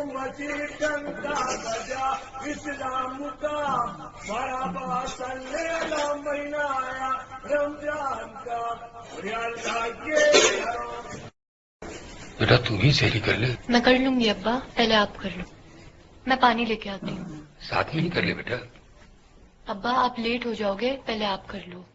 मसीह का बजा इस्लाम का बड़ा महीना आया रमजान का। बेटा तू भी सैरी कर ले। मैं कर लूंगी अब्बा, पहले आप कर लो। मैं पानी लेके आती हूँ। साथ में ही कर ले बेटा। अब्बा आप लेट हो जाओगे, पहले आप कर लो।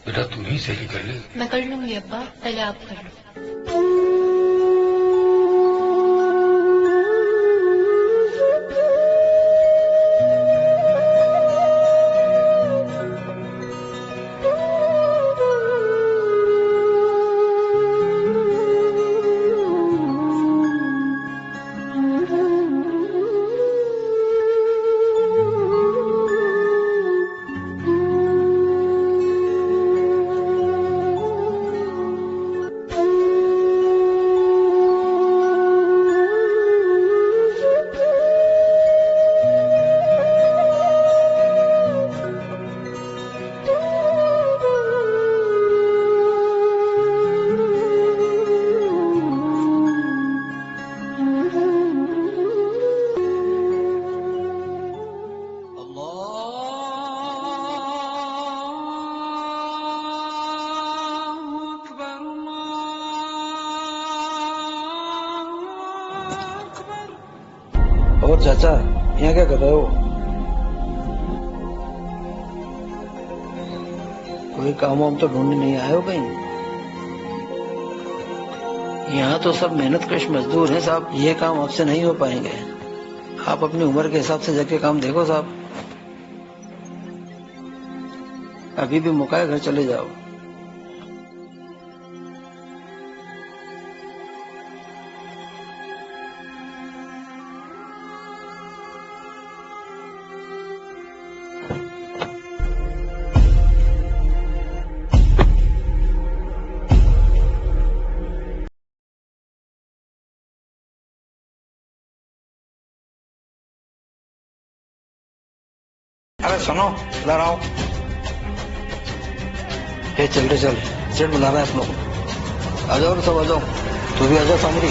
बेटा तू ही सैरी कर ले। मैं कर लूंगी अब्बा, पहले आप कर लो। और चाचा यहाँ क्या कर रहे हो? कोई काम वाम तो ढूंढने नहीं आए हो कहीं? यहाँ तो सब मेहनत कश मजदूर हैं साहब, ये काम आपसे नहीं हो पाएंगे। आप अपनी उम्र के हिसाब से जाके काम देखो साहब। अभी भी मौका है, घर चले जाओ। अरे सुनो, इधर आओ। हे चल रे चल, जेठ बुला रहा है आप लोग। आ जाओ सब, आ जाओ। तू भी आ जाओ सामरी।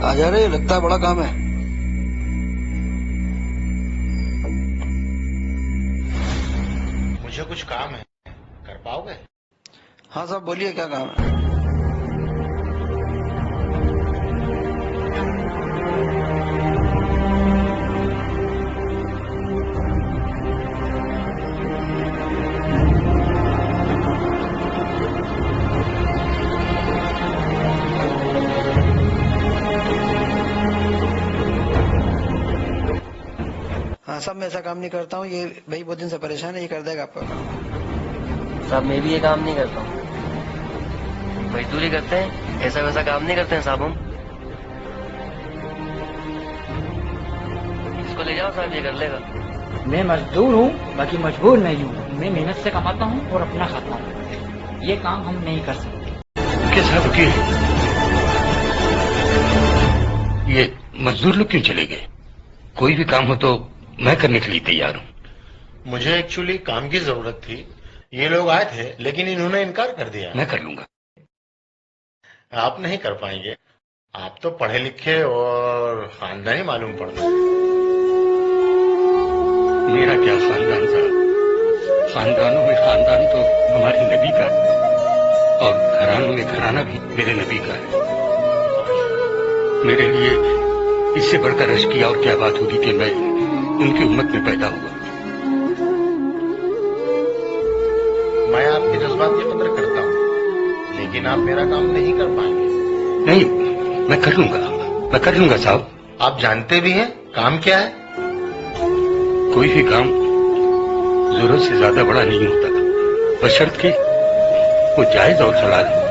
आ जा रे, लगता है बड़ा काम है। मुझे कुछ काम है, कर पाओगे? हाँ साहब बोलिए, क्या काम है? हाँ साहब, मैं ऐसा काम नहीं करता हूँ। ये भाई बहुत दिन से परेशान है, ये कर देगा आपका। साहब मैं भी ये काम नहीं करता हूँ, मजदूरी करते हैं, ऐसा वैसा काम नहीं करते हैं साहब हम। इसको ले जाओ साहब, ये कर लेगा। मैं मजदूर हूँ, बाकी मजबूर नहीं हूँ। मैं मेहनत से कमाता हूँ और अपना खाता हूँ। ये काम हम नहीं कर सकते। क्या साहब की ये मजदूर लोग क्यों चले गए? कोई भी काम हो तो मैं करने के लिए तैयार हूँ। मुझे एक्चुअली काम की जरूरत थी। ये लोग आए थे लेकिन इन्होंने इनकार कर दिया। मैं कर लूंगा। आप नहीं कर पाएंगे, आप तो पढ़े लिखे और खानदानी मालूम पड़ता है। मेरा क्या खानदान साहब, खानदानों में खानदान तो हमारे नबी का और घरानों में घराना भी मेरे नबी का है। मेरे लिए इससे बढ़कर रश की और क्या बात होगी कि मैं उनकी उम्मत में पैदा हुआ। मैं आपके जज्बात की कदर करता हूँ, लेकिन आप मेरा काम नहीं कर पाएंगे। नहीं, मैं कर लूंगा। मैं कर लूंगा साहब। आप जानते भी हैं काम क्या है? कोई भी काम जरूरत से ज्यादा बड़ा नहीं होता, बशर्त कि वो जायज और हलाल हो।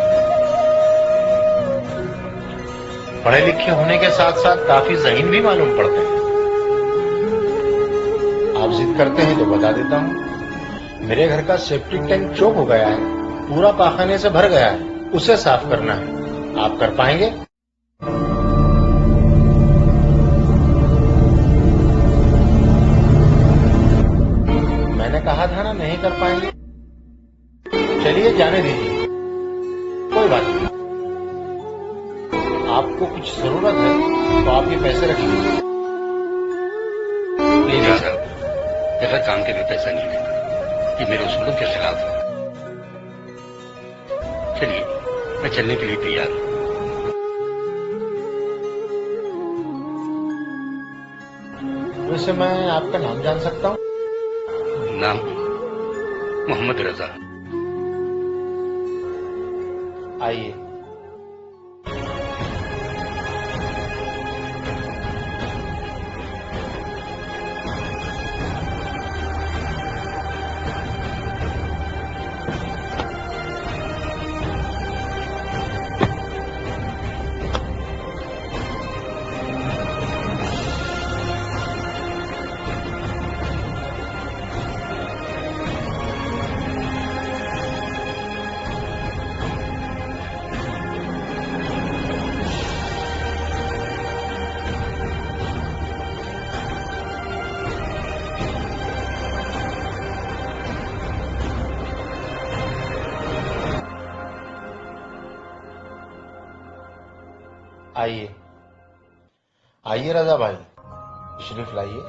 पढ़े लिखे होने के साथ साथ काफी ज़हीन भी मालूम पड़ते हैं। आप जिद करते हैं तो बता देता हूँ। मेरे घर का सेप्टिक टैंक चोक हो गया है, पूरा पाखाने से भर गया है, उसे साफ करना है। आप कर पाएंगे? मैंने कहा था ना नहीं कर पाएंगे। चलिए जाने दीजिए, कोई बात नहीं। आपको कुछ जरूरत है तो आप ये पैसे रख लीजिए। नहीं साहब, बगैर काम के मैं पैसा नहीं देता, ये मेरे उसूलों के खिलाफ है। चलिए, मैं चलने के लिए तैयार हूँ। वैसे मैं आपका नाम जान सकता हूँ? नाम मोहम्मद रजा। आइए। आइए आइए रजा भाई, तशरीफ लाइए।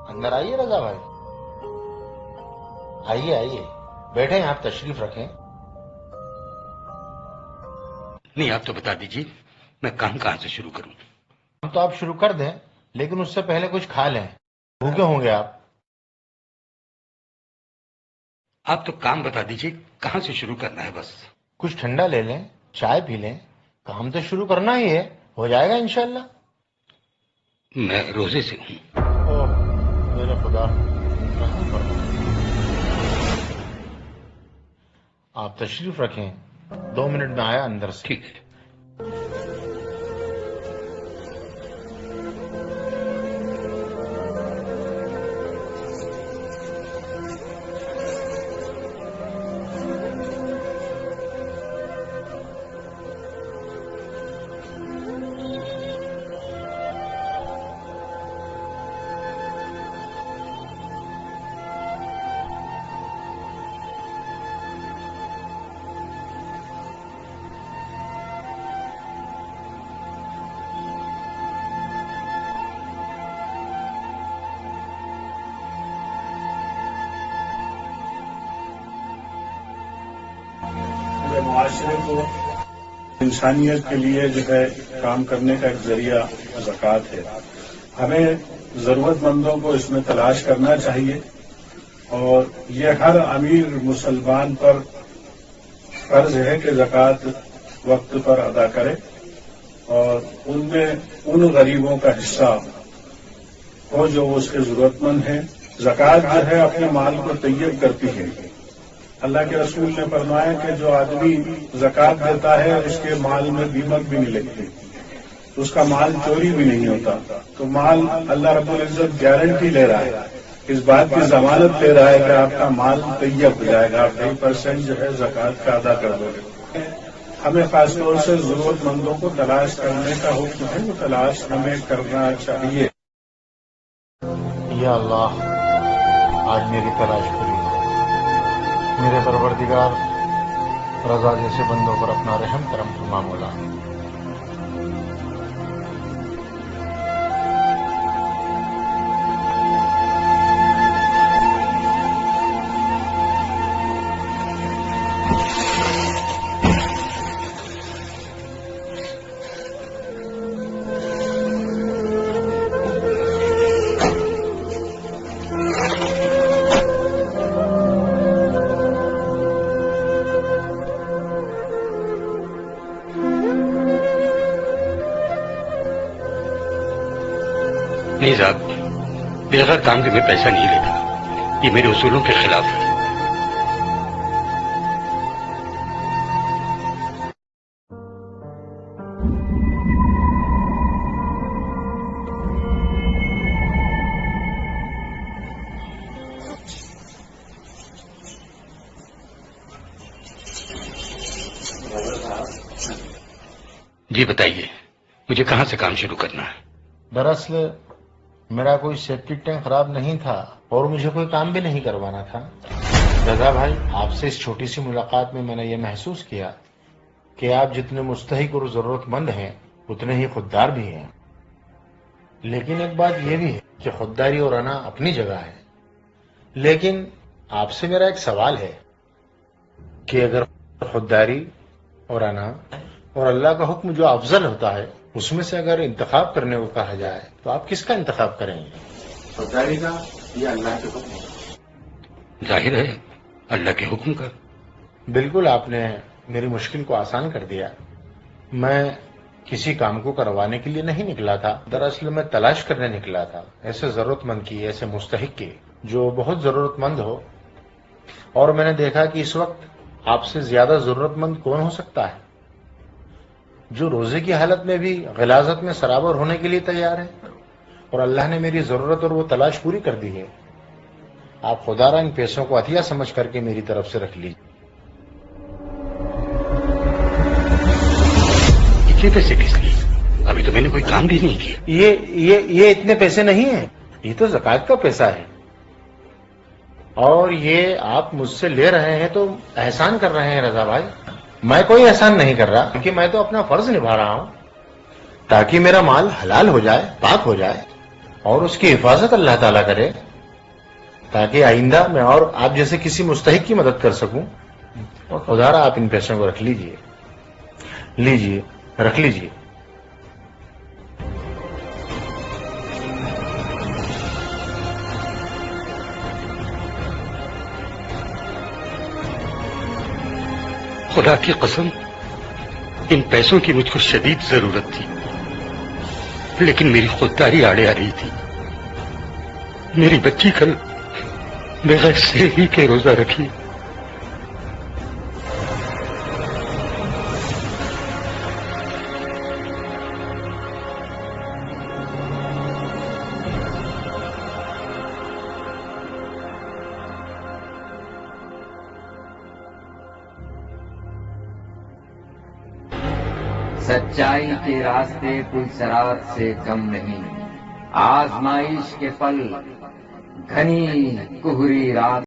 अंदर आइए रजा भाई, आइए आइए, बैठे आप तशरीफ रखें। नहीं, आप तो बता दीजिए मैं काम कहाँ से शुरू करूं? हम तो आप शुरू कर दें, लेकिन उससे पहले कुछ खा लें, भूखे होंगे आप। आप तो काम बता दीजिए कहाँ से शुरू करना है बस। कुछ ठंडा ले लें, चाय पी लें, काम तो शुरू करना ही है, हो जाएगा इंशाल्लाह। मैं रोजे से हूँ। ओह मेरे खुदा, रहम फरमा। आप तशरीफ रखें, 2 मिनट में आया अंदर से। ठीक है। माशरे को इंसानियत के लिए जो है काम करने का एक जरिया ज़कात है। हमें जरूरतमंदों को इसमें तलाश करना चाहिए और ये हर अमीर मुसलमान पर फर्ज है कि ज़कात वक्त पर अदा करे और उनमें उन गरीबों का हिस्सा हो जो उसके जरूरतमंद हैं। ज़कात जो है अपने माल को तैयब करती है। अल्लाह के रसूल ने फरमाया कि जो आदमी ज़कात देता है उसके माल में दीमक भी नहीं लगती, उसका माल चोरी भी नहीं होता। तो माल अल्लाह रब्बुल इज्जत गारंटी ले रहा है, इस बात की जमानत ले रहा है कि आपका माल तैयब हो जाएगा, आप 2% जो है ज़कात का अदा कर दोगे। हमें खासतौर से जरूरतमंदों को तलाश करने का हुक्म है, वो तलाश हमें करना चाहिए। या अल्लाह, आज मेरी तलाश पूरी हो। मेरे परवरदिगार, रजा जैसे बंदों पर अपना रहम करम फरमा मौला। नहीं साहब, बेगैर काम के मैं पैसा नहीं लेता, ये मेरे उसूलों के खिलाफ है। जी बताइए, मुझे कहाँ से काम शुरू करना है? दरअसल मेरा कोई सेफ्टी टैंक खराब नहीं था और मुझे कोई काम भी नहीं करवाना था। रजा भाई, आपसे इस छोटी सी मुलाकात में मैंने ये महसूस किया कि आप जितने मुस्तहिक और जरूरतमंद हैं उतने ही खुददार भी हैं। लेकिन एक बात यह भी है कि खुददारी और अना अपनी जगह है। लेकिन आपसे मेरा एक सवाल है कि अगर खुददारी और अना और अल्लाह का हुक्म जो अफजल होता है उसमें से अगर इंतखाब करने को कहा जाए तो आप किसका इंतखाब करेंगे, खुददारी का या अल्लाह के हुक्म का? जाहिर है अल्लाह के हुक्म का। बिल्कुल, आपने मेरी मुश्किल को आसान कर दिया। मैं किसी काम को करवाने के लिए नहीं निकला था, दरअसल मैं तलाश करने निकला था ऐसे जरूरतमंद की, ऐसे मुस्तहिक की जो बहुत जरूरतमंद हो। और मैंने देखा कि इस वक्त आपसे ज्यादा जरूरतमंद कौन हो सकता है, जो रोजे की हालत में भी गिलाजत में सराबर होने के लिए तैयार है। और अल्लाह ने मेरी जरूरत और वो तलाश पूरी कर दी है। आप खुदारा इन पैसों को अतिया समझ करके मेरी तरफ से रख लीजिए। इतने पैसे किस लिए? अभी तो मैंने कोई काम भी नहीं किया। ये इतने पैसे नहीं है, ये तो ज़कात का पैसा है। और ये आप मुझसे ले रहे हैं तो एहसान कर रहे हैं रजा भाई। मैं कोई एहसान नहीं कर रहा, क्योंकि मैं तो अपना फर्ज निभा रहा हूं ताकि मेरा माल हलाल हो जाए, पाक हो जाए और उसकी हिफाजत अल्लाह ताला करे, ताकि आइंदा मैं और आप जैसे किसी मुस्तहिक की मदद कर सकूं। और खुदारा आप इन पैसों को रख लीजिए, लीजिए, रख लीजिए। खुदा की कसम, इन पैसों की मुझको शदीद जरूरत थी, लेकिन मेरी खुददारी आड़े आ रही थी। मेरी बच्ची कल बगैर से ही के रोजा रखी। सच्चाई के रास्ते कोई शरारत से कम नहीं, आजमाइश के पल घनी कुहरी रात